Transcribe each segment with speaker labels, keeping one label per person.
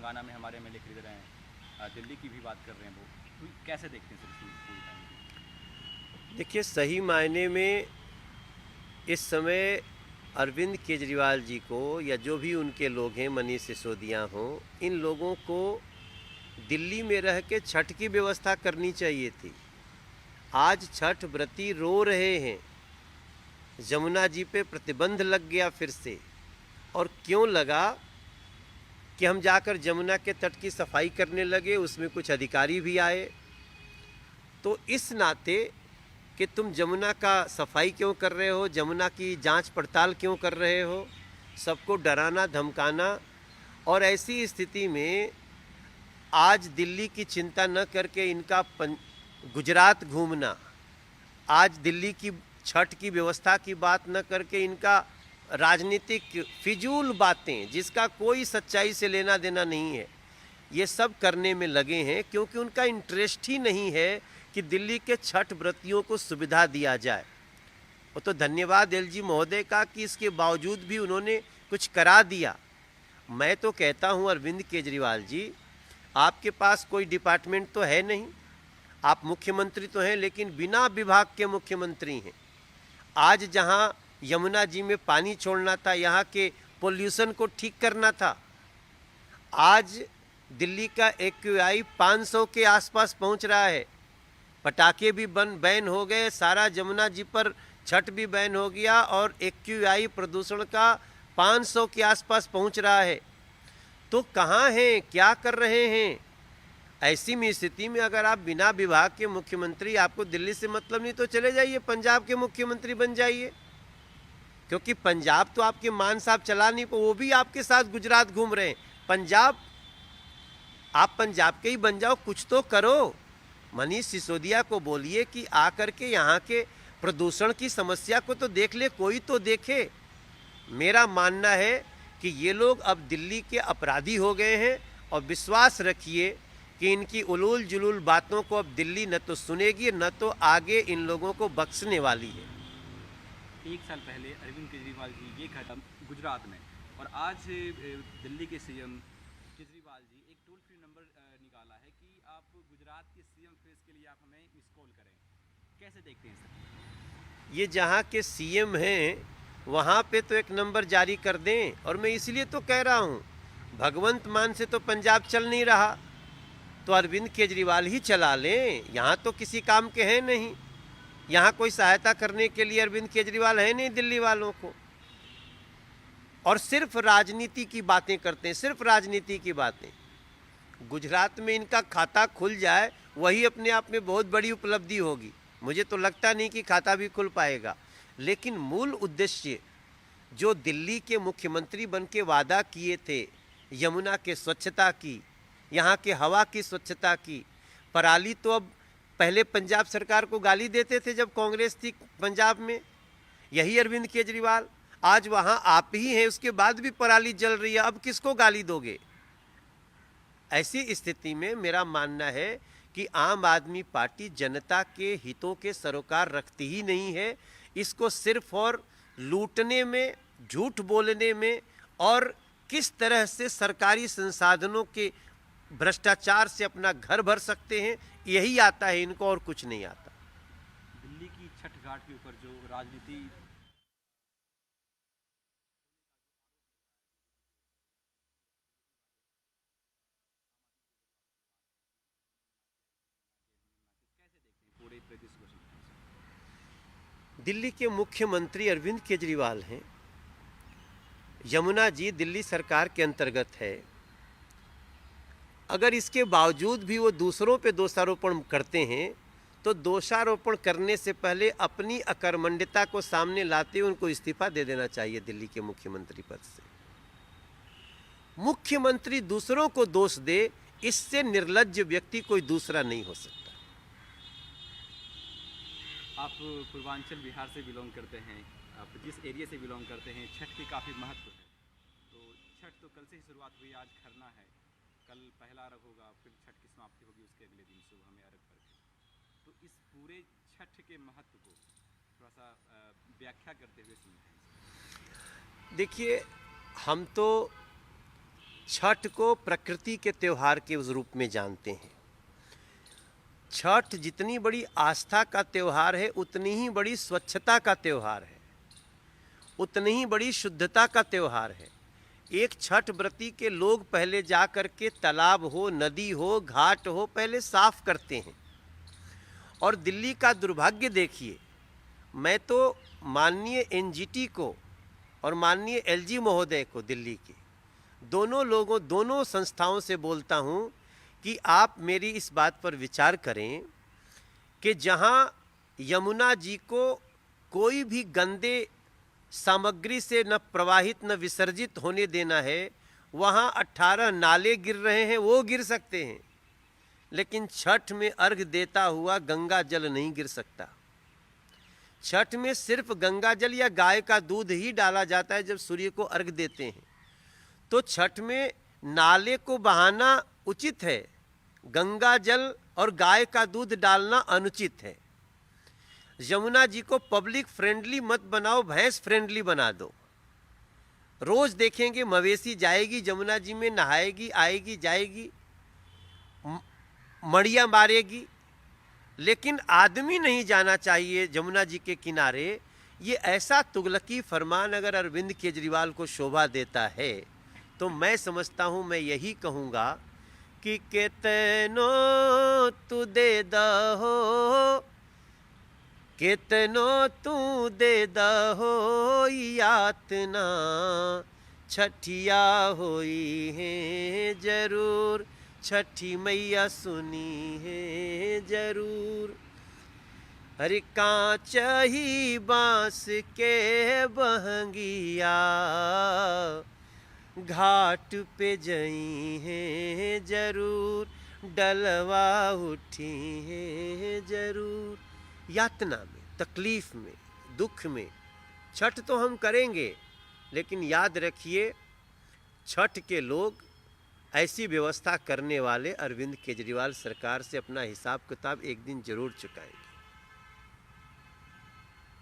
Speaker 1: तेलंगाना में हमारे एमएलए खरीद रहे हैं, दिल्ली की भी बात कर रहे हैं वो, तो कैसे देखते हैं सर इसकी पूरी टाइम?
Speaker 2: देखिए, सही मायने में इस समय अरविंद केजरीवाल जी को या जो भी उनके लोग हैं, मनीष सिसोदिया हों, इन लोगों को दिल्ली में रह के छठ की व्यवस्था करनी चाहिए थी। आज छठ व्रती रो रहे हैं, जमुना जी पे प्रतिबंध लग गया फिर से। और क्यों लगा कि हम जाकर जमुना के तट की सफाई करने लगे, उसमें कुछ अधिकारी भी आए। तो इस नाते कि तुम जमुना का सफाई क्यों कर रहे हो, जमुना की जांच पड़ताल क्यों कर रहे हो, सबको डराना धमकाना। और ऐसी स्थिति में आज दिल्ली की चिंता न करके इनका गुजरात घूमना, आज दिल्ली की छठ की व्यवस्था की बात न करके इनका राजनीतिक फिजूल बातें जिसका कोई सच्चाई से लेना देना नहीं है, ये सब करने में लगे हैं, क्योंकि उनका इंटरेस्ट ही नहीं है कि दिल्ली के छठ व्रतियों को सुविधा दिया जाए। वो तो धन्यवाद एलजी महोदय का कि इसके बावजूद भी उन्होंने कुछ करा दिया। मैं तो कहता हूं अरविंद केजरीवाल जी, आपके पास कोई डिपार्टमेंट तो है नहीं, आप मुख्यमंत्री तो हैं लेकिन बिना विभाग के मुख्यमंत्री हैं। आज जहां यमुना जी में पानी छोड़ना था, यहाँ के पोल्यूशन को ठीक करना था, आज दिल्ली का एक्यूआई 500 के आसपास पहुंच रहा है। पटाखे भी बैन हो गए, सारा जमुना जी पर छठ भी बैन हो गया और एक्यूआई प्रदूषण का 500 के आसपास पहुंच रहा है। तो कहाँ हैं, क्या कर रहे हैं? ऐसी में स्थिति में अगर आप बिना विभाग के मुख्यमंत्री, आपको दिल्ली से मतलब नहीं तो चले जाइए पंजाब के मुख्यमंत्री बन जाइए, क्योंकि पंजाब तो आपके मान साहब चला नहीं, वो भी आपके साथ गुजरात घूम रहे हैं। पंजाब, आप पंजाब के ही बन जाओ, कुछ तो करो। मनीष सिसोदिया को बोलिए कि आकर के यहाँ के प्रदूषण की समस्या को तो देख ले, कोई तो देखे। मेरा मानना है कि ये लोग अब दिल्ली के अपराधी हो गए हैं और विश्वास रखिए कि इनकी उलूल जुलूल बातों को अब दिल्ली न तो सुनेगी न तो आगे इन लोगों को बख्शने वाली है।
Speaker 1: एक साल पहले अरविंद केजरीवाल जी ये कहा गुजरात में, और आज दिल्ली के सीएम केजरीवाल जी एक टोल फ्री नंबर निकाला है कि आप गुजरात के सीएम फेस के लिए आप हमें मिस कॉल करें। कैसे देखते हैं सर?
Speaker 2: ये जहाँ के सीएम हैं वहाँ पे तो एक नंबर जारी कर दें। और मैं इसलिए तो कह रहा हूँ, भगवंत मान से तो पंजाब चल नहीं रहा, तो अरविंद केजरीवाल ही चला लें। यहाँ तो किसी काम के हैं नहीं, यहाँ कोई सहायता करने के लिए अरविंद केजरीवाल है नहीं दिल्ली वालों को। और सिर्फ राजनीति की बातें करते हैं, सिर्फ राजनीति की बातें। गुजरात में इनका खाता खुल जाए वही अपने आप में बहुत बड़ी उपलब्धि होगी। मुझे तो लगता नहीं कि खाता भी खुल पाएगा, लेकिन मूल उद्देश्य जो दिल्ली के मुख्यमंत्री बन के वादा किए थे, यमुना के स्वच्छता की, यहाँ के हवा की स्वच्छता की, पराली तो अब पहले पंजाब सरकार को गाली देते थे जब कांग्रेस थी पंजाब में, यही अरविंद केजरीवाल। आज वहाँ आप ही हैं, उसके बाद भी पराली जल रही है, अब किसको गाली दोगे? ऐसी स्थिति में मेरा मानना है कि आम आदमी पार्टी जनता के हितों के सरोकार रखती ही नहीं है। इसको सिर्फ और लूटने में, झूठ बोलने में और किस तरह से सरकारी संसाधनों के भ्रष्टाचार से अपना घर भर सकते हैं, यही आता है इनको, और कुछ नहीं आता।
Speaker 1: दिल्ली की छठ घाट के ऊपर जो राजनीति पूरे प्रदेश को?
Speaker 2: दिल्ली के मुख्यमंत्री अरविंद केजरीवाल हैं। यमुना जी दिल्ली सरकार के अंतर्गत है। अगर इसके बावजूद भी वो दूसरों पे दोषारोपण करते हैं तो दोषारोपण करने से पहले अपनी अकर्मण्यता को सामने लाते हुए उनको इस्तीफा दे देना चाहिए दिल्ली के मुख्यमंत्री पद से। मुख्यमंत्री दूसरों को दोष दे, इससे निर्लज्ज व्यक्ति कोई दूसरा नहीं हो सकता।
Speaker 1: आप पूर्वांचल बिहार से बिलोंग करते हैं, आप जिस एरिया से बिलोंग करते हैं, छठ की काफ़ी महत्व है। तो छठ तो कल से ही शुरुआत हुई, आज खरना है, कल पहला अर्घ होगा, फिर छठ की समाप्ति होगी, उसके अगले दिन सुबह में अर्घ करके। तो इस पूरे छठ के महत्व को थोड़ा सा व्याख्या करते हुए सुनते हैं।
Speaker 2: देखिए, हम तो छठ को प्रकृति के त्यौहार के उस रूप में जानते हैं। छठ जितनी बड़ी आस्था का त्यौहार है उतनी ही बड़ी स्वच्छता का त्यौहार है, उतनी ही बड़ी शुद्धता का त्यौहार है। एक छठ व्रती के लोग पहले जा कर के तालाब हो, नदी हो, घाट हो, पहले साफ करते हैं। और दिल्ली का दुर्भाग्य देखिए, मैं तो माननीय एनजीटी को और माननीय एलजी महोदय को, दिल्ली के दोनों संस्थाओं से बोलता हूं कि आप मेरी इस बात पर विचार करें कि जहां यमुना जी को कोई भी गंदे सामग्री से न प्रवाहित न विसर्जित होने देना है, वहां 18 नाले गिर रहे हैं, वो गिर सकते हैं, लेकिन छठ में अर्घ देता हुआ गंगा जल नहीं गिर सकता। छठ में सिर्फ गंगा जल या गाय का दूध ही डाला जाता है जब सूर्य को अर्घ देते हैं। तो छठ में नाले को बहाना उचित है, गंगा जल और गाय का दूध डालना अनुचित है। यमुना जी को पब्लिक फ्रेंडली मत बनाओ, भैंस फ्रेंडली बना दो। रोज देखेंगे मवेशी जाएगी यमुना जी में, नहाएगी, आएगी, जाएगी, मड़िया मारेगी, लेकिन आदमी नहीं जाना चाहिए यमुना जी के किनारे। ये ऐसा तुगलकी फरमान अगर अरविंद केजरीवाल को शोभा देता है तो मैं समझता हूँ, मैं यही कहूँगा कि कितनो तू दे दहो, कितनो तू दे दहो यातना, छठिया होई है जरूर, छठी मैया सुनी है जरूर। हरि कांच ही बांस के बहंगिया, घाट पे जई है जरूर, डलवा उठी है जरूर। यातना में, तकलीफ में, दुख में छठ तो हम करेंगे, लेकिन याद रखिए छठ के लोग ऐसी व्यवस्था करने वाले अरविंद केजरीवाल सरकार से अपना हिसाब किताब एक दिन जरूर चुकाएंगे।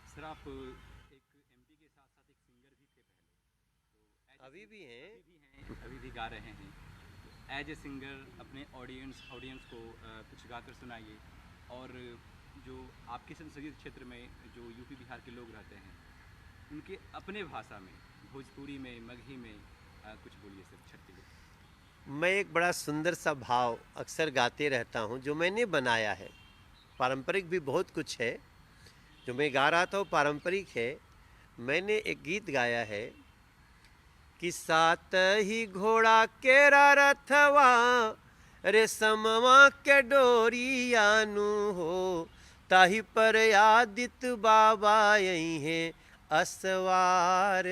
Speaker 1: सर, आप एक एमपी के साथ साथ एक सिंगर भी थे पहले, तो
Speaker 2: अभी भी हैं,
Speaker 1: अभी भी गा रहे हैं। एज ए सिंगर अपने ऑडियंस को कुछ गाकर सुनाइए। और जो आपके संसदीय क्षेत्र में जो यूपी बिहार के लोग रहते हैं, उनके अपने भाषा में, भोजपुरी में, मगही में कुछ बोलिए सर छठ के लिए।
Speaker 2: मैं एक बड़ा सुंदर सा भाव अक्सर गाते रहता हूँ, जो मैंने बनाया है। पारंपरिक भी बहुत कुछ है, जो मैं गा रहा था वो पारंपरिक है। मैंने एक गीत गाया है कि सात ही घोड़ा केरा रथवा, रेशमवा के डोरियानु हो, ताही पर आदित बाबा यही है असवार,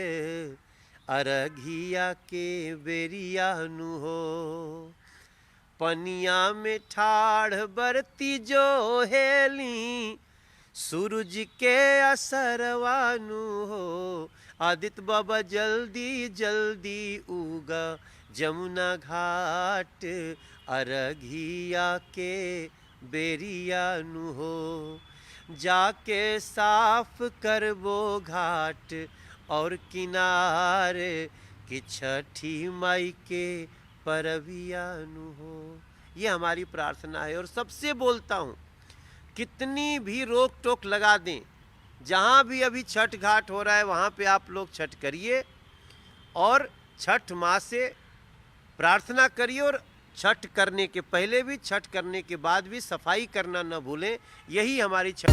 Speaker 2: अरघिया के बेरियानु हो। पनिया में ठाढ़ बरती जो हेली, सूरज के असरवानु हो, आदित्य बाबा जल्दी जल्दी उगा जमुना घाट, अरघिया के बेरियानु हो। जाके साफ कर वो घाट और किनारे, कि छठी माई के परबियानु हो। ये हमारी प्रार्थना है। और सबसे बोलता हूँ, कितनी भी रोक टोक लगा दें, जहाँ भी अभी छठ घाट हो रहा है वहाँ पे आप लोग छठ करिए और छठ माँ से प्रार्थना करिए। और छठ करने के पहले भी, छठ करने के बाद भी सफाई करना न भूलें। यही हमारी छठ